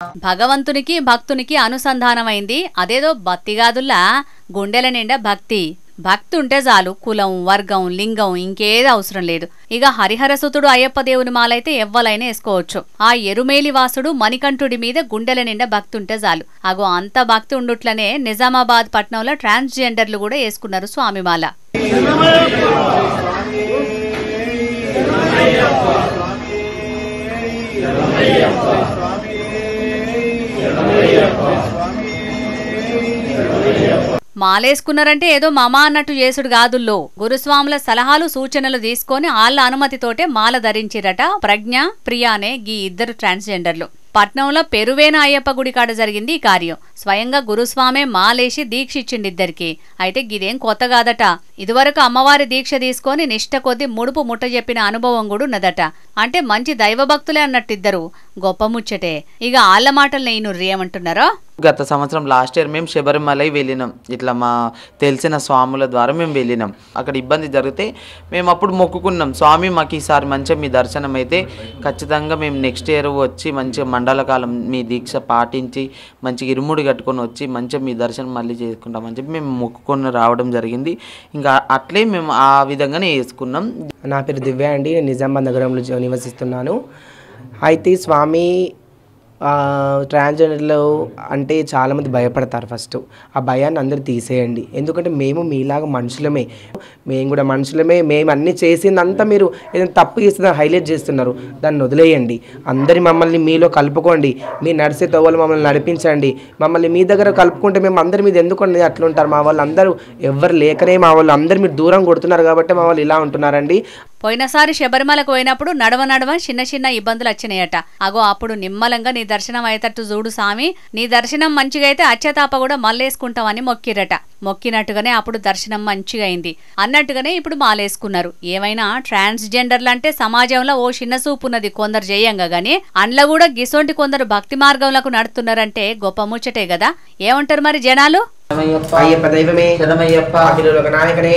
భగవంతునికి భక్తునికి అనుసంధానమైంది. అదేదో భక్తి గాదుల్లా గుండెల నిండా భక్తి. భక్తి ఉంటే చాలు, కులం వర్గం లింగం ఇంకేది అవసరం లేదు. ఇక హరిహరసుతుడు అయ్యప్ప దేవుని మాలైతే ఎవ్వలైనా వేసుకోవచ్చు. ఆ ఎరుమేలి వాసుడు మణికంఠుడి మీద గుండెల నిండా భక్తి ఉంటే చాలు. అగో అంత భక్తి ఉండుట్లనే నిజామాబాద్ పట్నంలో ట్రాన్స్జెండర్లు కూడా వేసుకున్నారు స్వామిమాల. మాలేసుకున్నారంటే ఏదో మమా అన్నట్టు చేసుడు గాదుల్లో. గురుస్వాముల సలహాలు సూచనలు తీసుకొని ఆళ్ల అనుమతితోటే మాల ధరించిరట ప్రజ్ఞ ప్రియా అనే గీ ఇద్దరు ట్రాన్స్జెండర్లు. పట్నంలో పెరువేన అయ్యప్ప గుడి కాడ జరిగింది ఈ కార్యం. స్వయంగా గురుస్వామే మాలేసి దీక్ష ఇచ్చిండిద్దరికి. అయితే గిదేం కొత్త కాదట. ఇదివరకు అమ్మవారి దీక్ష తీసుకొని నిష్ట కొద్దీ ముడుపు ముట్ట చెప్పిన అనుభవం కూడా ఉన్నదట. అంటే మంచి దైవభక్తులే అన్నట్టిద్దరు. గొప్ప ముచ్చటే. ఇక ఆళ్ల మాటలు నేను ఏమంటున్నారో. గత సంవత్సరం లాస్ట్ ఇయర్ మేము శబరిమలై వెళ్ళినాం. ఇట్లా మా తెలిసిన స్వాముల ద్వారా మేము వెళ్ళినాం. అక్కడ ఇబ్బంది జరిగితే మేము అప్పుడు మొక్కుకున్నాం, స్వామి మాకు ఈసారి మంచిగా మీ దర్శనం అయితే ఖచ్చితంగా మేము నెక్స్ట్ ఇయర్ వచ్చి మంచిగా మండలకాలం మీ దీక్ష పాటించి మంచిగా ఇరుముడి కట్టుకొని వచ్చి మంచిగా మీ దర్శనం మళ్ళీ చేసుకుంటామని చెప్పి మేము మొక్కుకొని రావడం జరిగింది. ఇంకా అట్లే మేము ఆ విధంగానే వేసుకున్నాం. నా పేరు దివ్య అండి, నేను నిజామాబాద్ నగరంలో నివసిస్తున్నాను. అయితే స్వామి ట్రాన్స్జెండర్లు అంటే చాలామంది భయపడతారు. ఫస్ట్ ఆ భయాన్ని అందరూ తీసేయండి. ఎందుకంటే మేము మీలాగా మనుషులమే, మేము కూడా మనుషులమే. మేము అన్నీ చేసిందంతా మీరు ఏదైనా తప్పు చేస్తుందని హైలైట్ చేస్తున్నారు. దాన్ని వదిలేయండి. అందరి మమ్మల్ని మీలో కలుపుకోండి. మీరు నడిచే తోవలు మమ్మల్ని నడిపించండి. మమ్మల్ని మీ దగ్గర కలుపుకుంటే మేము అందరి మీద ఎందుకండి అట్లా ఉంటారు? మా వాళ్ళు అందరూ ఎవరు లేకనే మా వాళ్ళు అందరు మీరు దూరం కొడుతున్నారు కాబట్టి మా వాళ్ళు ఇలా ఉంటున్నారండి. పోయినసారి శబరిమలకు పోయినప్పుడు నడవ చిన్న చిన్న ఇబ్బందులు వచ్చినాయట. అగో అప్పుడు నిమ్మలంగా నీ దర్శనం అయ్యేటట్టు చూడు సామి, నీ దర్శనం మంచిగా అయితే అచ్చతాప కూడా మల్లేసుకుంటామని మొక్కిరట. మొక్కినట్టుగానే అప్పుడు దర్శనం మంచిగా అయింది అన్నట్టుగానే ఇప్పుడు మాలేసుకున్నారు. ఏమైనా ట్రాన్స్జెండర్లు అంటే సమాజంలో ఓ చిన్న సూపు ఉన్నది కొందరు చేయంగా గాని, అండ్ల కూడా గిసోంటి కొందరు భక్తి మార్గంలకు నడుతున్నారంటే గొప్ప ముచ్చటే కదా. ఏమంటారు మరి జనాలు? అయ్యప్ప దైవమే, నాయకనే.